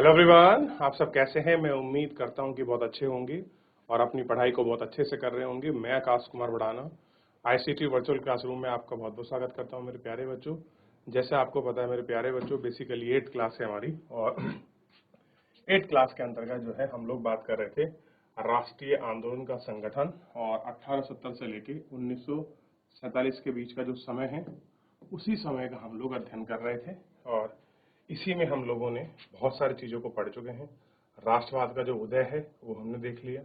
Hello everyone, आप सब कैसे हैं। मैं उम्मीद करता हूं कि बहुत अच्छे होंगे और अपनी पढ़ाई को बहुत अच्छे से कर रहे होंगे। मैं Akash Kumar Badana ICT virtual classroom में आपका बहुत बहुत स्वागत करता हूं मेरे प्यारे बच्चों। जैसे आपको पता है मेरे प्यारे बच्चों, बेसिकली 8th क्लास है हमारी और 8th क्लास के अंतर्गत जो है हम लोग बात कर रहे थे राष्ट्रीय आंदोलन का संगठन और 1870 से लेके 1947 के बीच का जो समय है उसी समय का हम लोग अध्ययन कर रहे थे और इसी में हम लोगों ने बहुत सारी चीज़ों को पढ़ चुके हैं। राष्ट्रवाद का जो उदय है वो हमने देख लिया,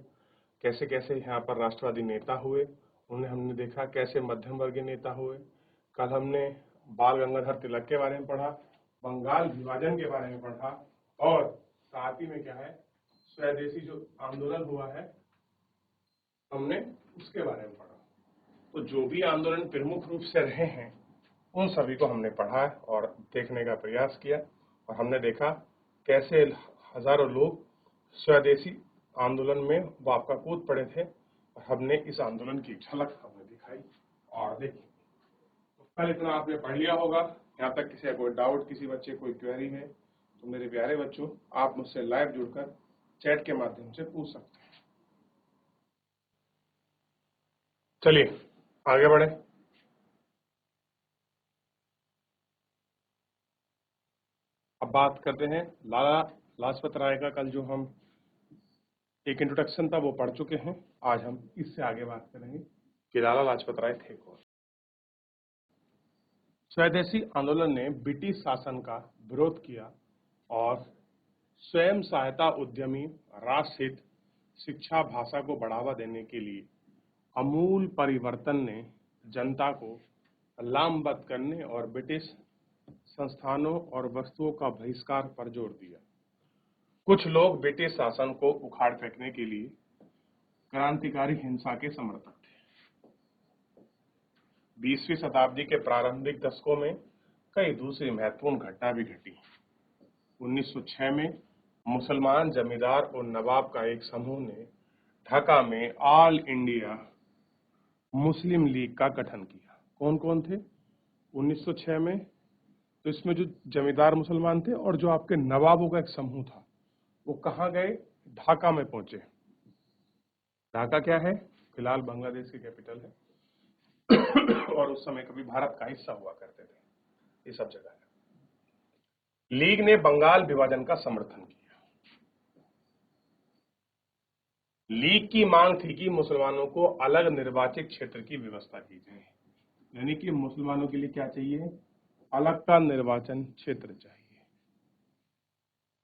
कैसे कैसे यहाँ पर राष्ट्रवादी नेता हुए उन्हें हमने देखा, कैसे मध्यम वर्गीय नेता हुए। कल हमने बाल गंगाधर तिलक के बारे में पढ़ा, बंगाल विभाजन के बारे में पढ़ा और साथ ही में क्या है, स्वदेशी जो आंदोलन हुआ है हमने उसके बारे में पढ़ा। तो जो भी आंदोलन प्रमुख रूप से रहे हैं उन सभी को हमने पढ़ा है और देखने का प्रयास किया और हमने देखा कैसे हजारों लोग स्वदेशी आंदोलन में वापका कूद पड़े थे और हमने इस आंदोलन की झलक हमने दिखाई और देखी। तो कल इतना आपने पढ़ लिया होगा। यहाँ तक किसी का कोई डाउट, किसी बच्चे कोई क्वेरी है तो मेरे प्यारे बच्चों आप मुझसे लाइव जुड़कर चैट के माध्यम से पूछ सकते हैं। चलिए आगे बढ़े। अब बात करते हैं लाला लाजपत राय का। कल जो हम एक इंट्रोडक्शन था वो पढ़ चुके हैं, आज हम इससे आगे बात करेंगे कि लाला लाजपत राय थे कौन। स्वदेशी आंदोलन ने ब्रिटिश शासन का विरोध किया और स्वयं सहायता उद्यमी राष्ट्रहित शिक्षा भाषा को बढ़ावा देने के लिए अमूल परिवर्तन ने जनता को लामबंद करने और ब्रिटिश संस्थानों और वस्तुओं का बहिष्कार पर जोर दिया। कुछ लोग ब्रिटिश शासन को उखाड़ फेंकने के लिए क्रांतिकारी हिंसा के समर्थक थे। 20वीं शताब्दी के प्रारंभिक दशकों में कई दूसरी महत्वपूर्ण घटना भी घटी। 1906 में मुसलमान जमींदार और नवाब का एक समूह ने ढाका में ऑल इंडिया मुस्लिम लीग का गठन किया। कौन कौन थे 1906 में? तो इसमें जो जमींदार मुसलमान थे और जो आपके नवाबों का एक समूह था वो कहाँ गए? ढाका में पहुंचे। ढाका क्या है? फिलहाल बांग्लादेश की कैपिटल है और उस समय कभी भारत का हिस्सा हुआ करते थे, ये सब जगह है। लीग ने बंगाल विभाजन का समर्थन किया। लीग की मांग थी कि मुसलमानों को अलग निर्वाचित क्षेत्र की व्यवस्था की जाए, यानी कि मुसलमानों के लिए क्या चाहिए? अलग का निर्वाचन क्षेत्र चाहिए।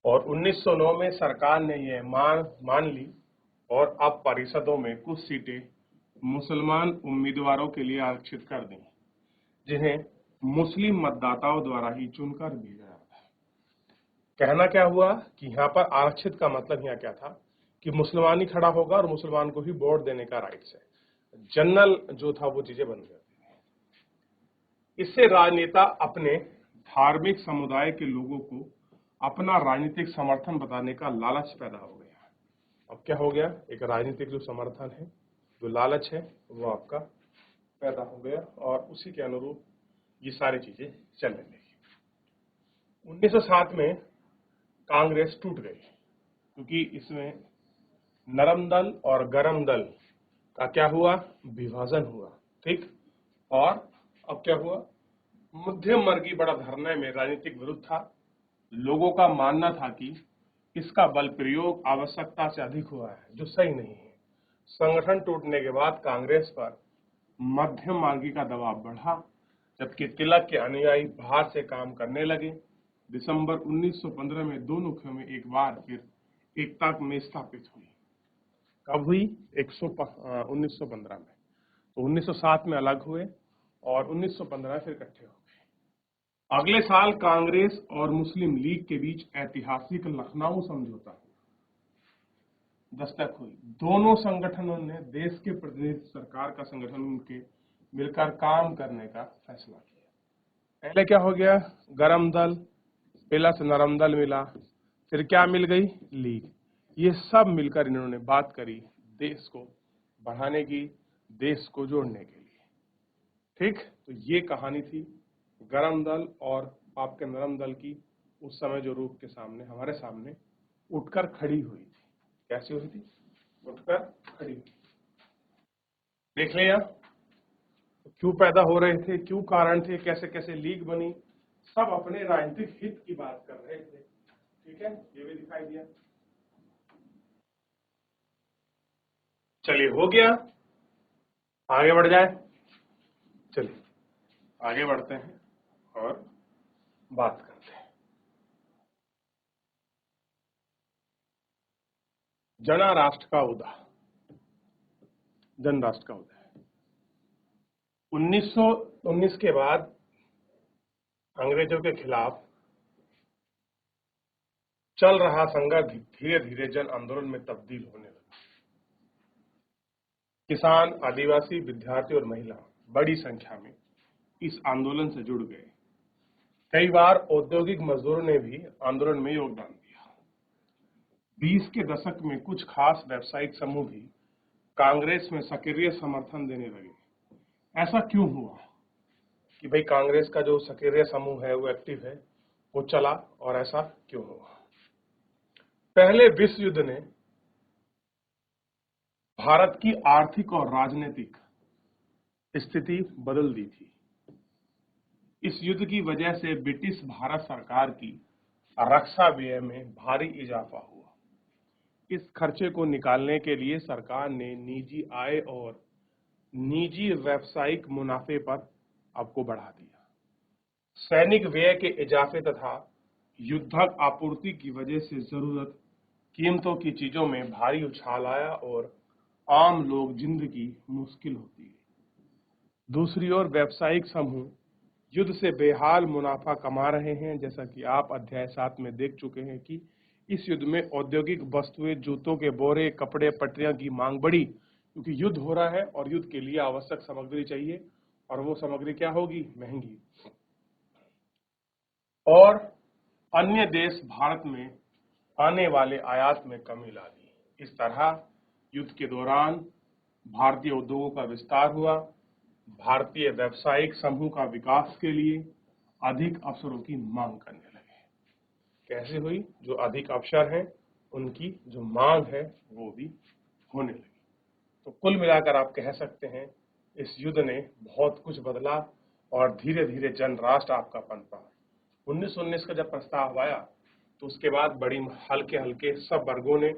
और 1909 में सरकार ने यह मान ली और अब परिषदों में कुछ सीटें मुसलमान उम्मीदवारों के लिए आरक्षित कर दी, जिन्हें मुस्लिम मतदाताओं द्वारा ही चुनकर भेजा जाता है। कहना क्या हुआ कि यहाँ पर आरक्षित का मतलब यहाँ क्या था कि मुसलमान ही खड़ा होगा और मुसलमान को ही वोट देने का राइट्स है। जनरल जो था वो चीजें बंद कर दी। इससे राजनेता अपने धार्मिक समुदाय के लोगों को अपना राजनीतिक समर्थन बताने का लालच पैदा हो गया। अब क्या हो गया? एक राजनीतिक जो समर्थन है, जो लालच है, वो आपका पैदा हो गया और उसी के अनुरूप ये सारी चीजें चलने लगी। 1907 में कांग्रेस टूट गई क्योंकि इसमें नरम दल और गरम दल का क्या हुआ? विभाजन हुआ। ठीक। और अब क्या हुआ? मध्यम वर्गीय बड़ा धरने में राजनीतिक विरुद्ध था। लोगों का मानना था कि इसका बल प्रयोग आवश्यकता से अधिक हुआ है, जो सही नहीं है। संगठन टूटने के बाद कांग्रेस पर मध्यम वर्गीय का दबाव बढ़ा, जबकि तिलक के अनुयायी बाहर से काम करने लगे। दिसंबर 1915 में दोनों में एक बार फिर एकता में स्थापित हुई। कब हुई? 1915 में। तो 1907 में अलग हुए और 1915 फिर इकट्ठे हो गए। अगले साल कांग्रेस और मुस्लिम लीग के बीच ऐतिहासिक लखनऊ समझौता हुआ, दस्तक हुई। दोनों संगठनों ने देश के प्रतिनिधि सरकार का संगठन उनके मिलकर काम करने का फैसला किया। पहले क्या हो गया? गरम दल प्लस नरम दल मिला, फिर क्या मिल गई? लीग। ये सब मिलकर इन्होंने बात करी देश को बढ़ाने की, देश को जोड़ने के लिए। ठीक। तो ये कहानी थी गरम दल और आपके नरम दल की, उस समय जो रूप के सामने हमारे सामने उठकर खड़ी हुई थी। कैसी हुई थी? उठकर खड़ी हुई। देख लिया क्यों पैदा हो रहे थे, क्यों कारण थे, कैसे कैसे लीग बनी, सब अपने राजनीतिक हित की बात कर रहे थे। ठीक है, ये भी दिखाई दिया। चलिए हो गया, आगे बढ़ जाए। चलिए आगे बढ़ते हैं और बात करते हैं। जन राष्ट्र का उदय 1919 के बाद अंग्रेजों के खिलाफ चल रहा संघर्ष धीरे धीरे जन आंदोलन में तब्दील होने लगा। किसान, आदिवासी, विद्यार्थी और महिला बड़ी संख्या में इस आंदोलन से जुड़ गए। कई बार औद्योगिक मजदूरों ने भी आंदोलन में योगदान दिया। 20 के दशक में कुछ खास व्यावसायिक समूह भी कांग्रेस में सक्रिय समर्थन देने लगे। ऐसा क्यों हुआ कि भाई कांग्रेस का जो सक्रिय समूह है, वो एक्टिव है, वो चला, और ऐसा क्यों हुआ? पहले विश्व युद्ध ने भारत की आर्थिक और राजनीतिक स्थिति बदल दी थी। इस युद्ध की वजह से ब्रिटिश भारत सरकार की रक्षा व्यय में भारी इजाफा हुआ। इस खर्चे को निकालने के लिए सरकार ने निजी आय और निजी व्यावसायिक मुनाफे पर आपको बढ़ा दिया। सैनिक व्यय के इजाफे तथा युद्धक आपूर्ति की वजह से जरूरत कीमतों की चीजों में भारी उछाल आया और आम लोग जिंदगी मुश्किल होती है। दूसरी ओर व्यावसायिक समूह युद्ध से बेहाल मुनाफा कमा रहे हैं। जैसा कि आप अध्याय 7 में देख चुके हैं कि इस युद्ध में औद्योगिक वस्तुएं, जूतों के बोरे, कपड़े, पटरियां की मांग बढ़ी, क्योंकि युद्ध हो रहा है और युद्ध के लिए आवश्यक सामग्री चाहिए, और वो सामग्री क्या होगी? महंगी। और अन्य देश भारत में आने वाले आयात में कमी ला दी। इस तरह युद्ध के दौरान भारतीय उद्योगों का विस्तार हुआ। भारतीय व्यावसायिक समूह का विकास के लिए अधिक अवसरों की मांग करने लगे। कैसे हुई? जो अधिक अवसर हैं उनकी जो मांग है वो भी होने लगी। तो कुल मिलाकर आप कह सकते हैं इस युद्ध ने बहुत कुछ बदला और धीरे धीरे जन राष्ट्र आपका पनपा। 1919 का जब प्रस्ताव आया तो उसके बाद बड़ी हल्के हल्के सब वर्गों ने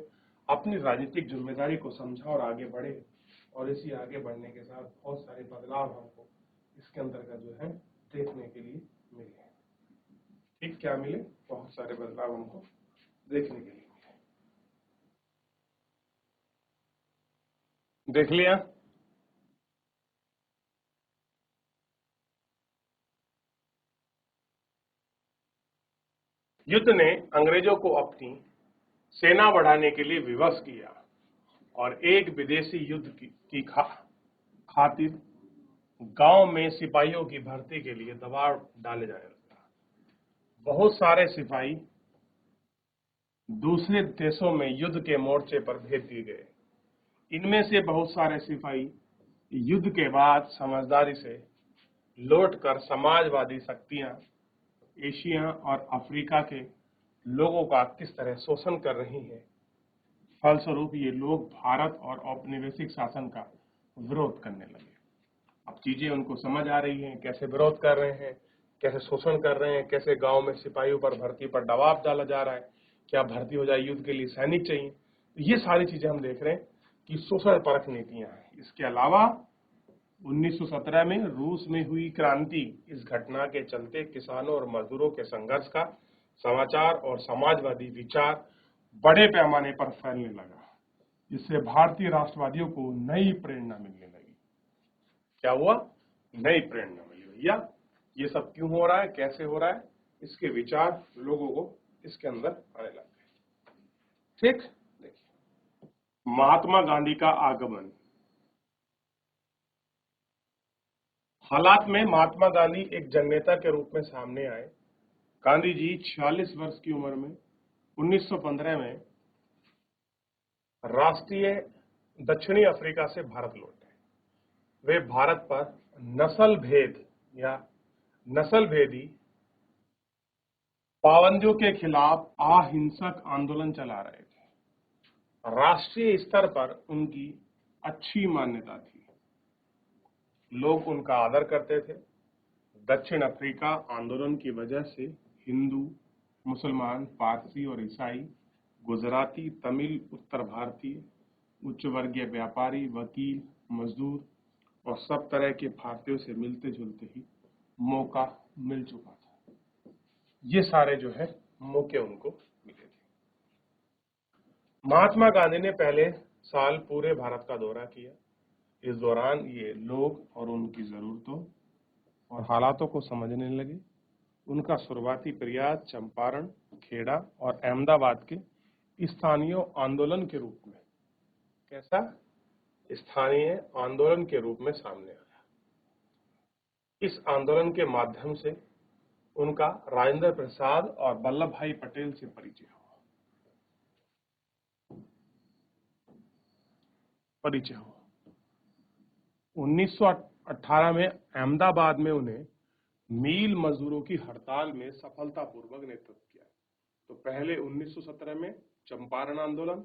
अपनी राजनीतिक जिम्मेदारी को समझा और आगे बढ़े, और इसी आगे बढ़ने के साथ बहुत सारे बदलाव हमको इसके अंतर्गत जो है देखने के लिए मिले। ठीक, क्या मिले? बहुत सारे बदलाव हमको देखने के लिए मिले। देख लिया। युद्ध ने अंग्रेजों को अपनी सेना बढ़ाने के लिए विवश किया और एक विदेशी युद्ध की खातिर गांव में सिपाहियों की भर्ती के लिए दबाव डाले जाने लगा। बहुत सारे सिपाही दूसरे देशों में युद्ध के मोर्चे पर भेज दिए गए। इनमें से बहुत सारे सिपाही युद्ध के बाद समझदारी से लौटकर समाजवादी शक्तियां एशिया और अफ्रीका के लोगों का किस तरह शोषण कर रही हैं। फलस्वरूप ये लोग भारत और औपनिवेशिक शासन का विरोध करने लगे। अब चीजें उनको समझ आ रही हैं, कैसे विरोध कर रहे हैं, कैसे शोषण कर रहे हैं, कैसे गांव में सिपाहियों पर भर्ती पर दबाव डाला जा रहा है, क्या भर्ती हो जाए, युद्ध के लिए सैनिक चाहिए। तो ये सारी चीजें हम देख रहे हैं कि शोषण परक नीतियां हैं। इसके अलावा 1917 में रूस में हुई क्रांति, इस घटना के चलते किसानों और मजदूरों के संघर्ष का समाचार और समाजवादी विचार बड़े पैमाने पर फैलने लगा, जिससे भारतीय राष्ट्रवादियों को नई प्रेरणा मिलने लगी। क्या हुआ? नई प्रेरणा मिली। भैया ये सब क्यों हो रहा है, कैसे हो रहा है, इसके विचार लोगों को इसके अंदर आने लग गए। ठीक, देखिए महात्मा गांधी का आगमन। हालात में महात्मा गांधी एक जननेता के रूप में सामने आए। गांधी जी 46 वर्ष की उम्र में 1915 में राष्ट्रीय दक्षिणी अफ्रीका से भारत लौटे। वे भारत पर नस्ल भेद या नस्ल भेदी पाबंदियों के खिलाफ अहिंसक आंदोलन चला रहे थे। राष्ट्रीय स्तर पर उनकी अच्छी मान्यता थी, लोग उनका आदर करते थे। दक्षिण अफ्रीका आंदोलन की वजह से हिंदू, मुसलमान, पारसी और ईसाई, गुजराती, तमिल, उत्तर भारतीय, उच्च वर्गीय व्यापारी, वकील, मजदूर और सब तरह के भारतीयों से मिलते जुलते ही मौका मिल चुका था। ये सारे जो है मौके उनको मिले थे। महात्मा गांधी ने पहले साल पूरे भारत का दौरा किया। इस दौरान ये लोग और उनकी जरूरतों और हालातों को समझने लगे। उनका शुरुआती प्रयास चंपारण, खेड़ा और अहमदाबाद के स्थानीय आंदोलन के रूप में, कैसा स्थानीय आंदोलन के रूप में सामने आया। इस आंदोलन के माध्यम से उनका राजेंद्र प्रसाद और वल्लभ भाई पटेल से परिचय हुआ। 1918 में अहमदाबाद में उन्हें मील मजदूरों की हड़ताल में सफलतापूर्वक नेतृत्व किया। तो पहले 1917 में चंपारण आंदोलन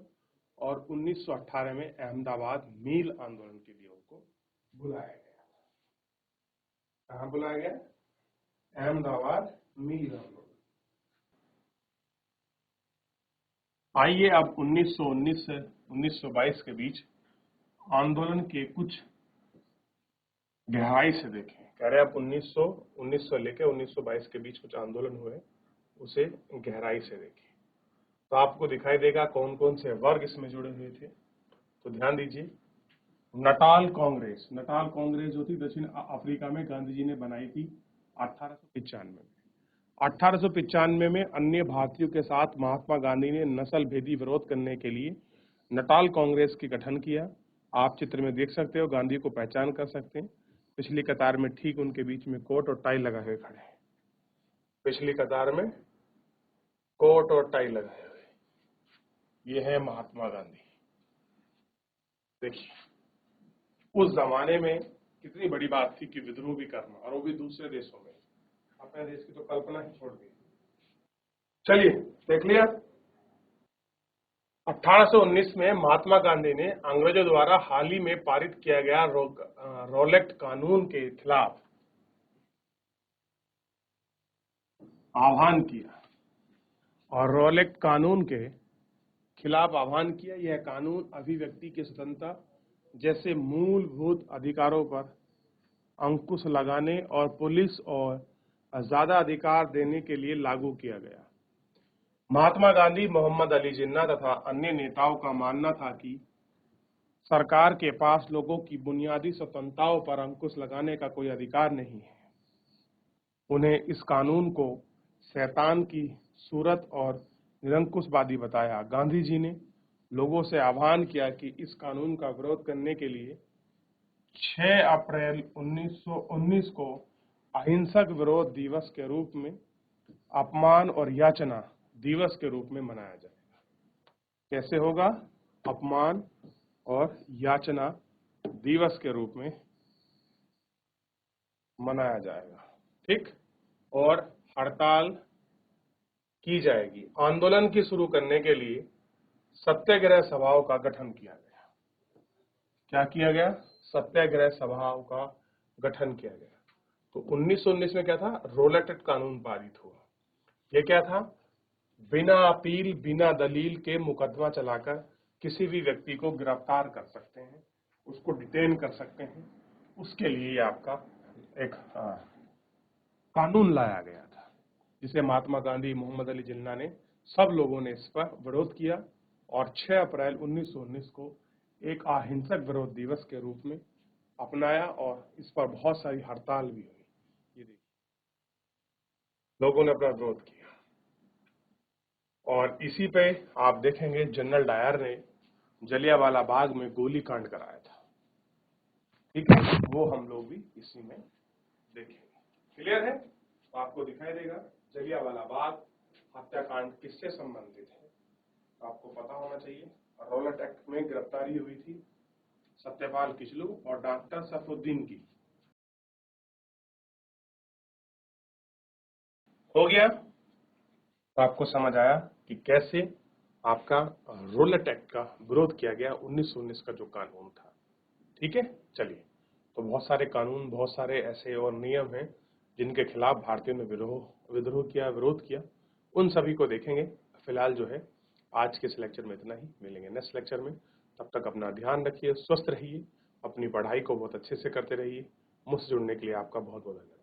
और 1918 में अहमदाबाद मील आंदोलन के लिए उनको बुलाया गया। कहां बुलाया गया? अहमदाबाद मील आंदोलन। आइए अब 1919 से 1922 के बीच आंदोलन के कुछ गहराई से देखें। कह रहे आप 1900 लेकर 1922 के बीच कुछ आंदोलन हुए, उसे गहराई से देखें तो आपको दिखाई देगा कौन कौन से वर्ग इसमें जुड़े हुए थे। तो ध्यान दीजिए, नटाल कांग्रेस जो थी दक्षिण अफ्रीका में गांधी जी ने बनाई थी 1895 में। 1895 में अन्य भारतीयों के साथ महात्मा गांधी ने नस्ल भेदी विरोध करने के लिए नटाल कांग्रेस की गठन किया। आप चित्र में देख सकते हो, गांधी को पहचान कर सकते हैं। पिछली कतार में ठीक उनके बीच में कोट और टाई लगा हुए खड़े हैं। पिछली कतार में कोट और टाई लगाए हुए, ये है महात्मा गांधी। देखिए, उस जमाने में कितनी बड़ी बात थी कि विद्रोह भी करना, और वो भी दूसरे देशों में। अपने देश की तो कल्पना ही छोड़ दी। चलिए देख लिया। 1819 में महात्मा गांधी ने अंग्रेजों द्वारा हाल ही में पारित किया गया रॉलेट कानून के खिलाफ आह्वान किया और रॉलेट कानून के खिलाफ आह्वान किया। यह कानून अभिव्यक्ति की स्वतंत्रता जैसे मूलभूत अधिकारों पर अंकुश लगाने और पुलिस और ज्यादा अधिकार देने के लिए लागू किया गया। महात्मा गांधी, मोहम्मद अली जिन्ना तथा अन्य नेताओं का मानना था कि सरकार के पास लोगों की बुनियादी स्वतंत्रताओं पर अंकुश लगाने का कोई अधिकार नहीं है। उन्हें इस कानून को शैतान की सूरत और निरंकुशवादी बताया। गांधी जी ने लोगों से आह्वान किया कि इस कानून का विरोध करने के लिए 6 अप्रैल 1919 को अहिंसक विरोध दिवस के रूप में, अपमान और याचना दिवस के रूप में मनाया जाएगा। कैसे होगा? अपमान और याचना दिवस के रूप में मनाया जाएगा, ठीक। और हड़ताल की जाएगी। आंदोलन की शुरू करने के लिए सत्याग्रह सभाओं का गठन किया गया। क्या किया गया? सत्याग्रह सभाओं का गठन किया गया। तो 1919 में क्या था? रॉलेट कानून पारित हुआ। यह क्या था? बिना अपील, बिना दलील के मुकदमा चलाकर किसी भी व्यक्ति को गिरफ्तार कर सकते हैं, उसको डिटेन कर सकते हैं। उसके लिए आपका एक कानून लाया गया था, जिसे महात्मा गांधी, मोहम्मद अली जिन्ना ने, सब लोगों ने इस पर विरोध किया और 6 अप्रैल 1919 को एक अहिंसक विरोध दिवस के रूप में अपनाया और इस पर बहुत सारी हड़ताल भी हुई। ये देखिए, लोगों ने अपना विरोध किया। और इसी पे आप देखेंगे जनरल डायर ने जलियांवाला बाग में गोली कांड कराया था, ठीक है। वो हम लोग भी इसी में देखेंगे। क्लियर है? तो आपको दिखाई देगा जलियांवाला बाग हत्याकांड किससे संबंधित है, तो आपको पता होना चाहिए। रॉलेट एक्ट में गिरफ्तारी हुई थी सत्यपाल किचलू और डॉक्टर सफरुद्दीन की। हो गया। तो आपको समझ आया कि कैसे आपका रोलर टैक्स का विरोध किया गया 1919 का जो कानून था। ठीक है, चलिए। तो बहुत सारे कानून, बहुत सारे ऐसे और नियम हैं जिनके खिलाफ भारतीयों ने विद्रोह किया, विरोध किया, उन सभी को देखेंगे। फिलहाल जो है आज के इस लेक्चर में इतना ही, मिलेंगे नेक्स्ट लेक्चर में। तब तक अपना ध्यान रखिए, स्वस्थ रहिए, अपनी पढ़ाई को बहुत अच्छे से करते रहिए। मुझसे जुड़ने के लिए आपका बहुत बहुत धन्यवाद।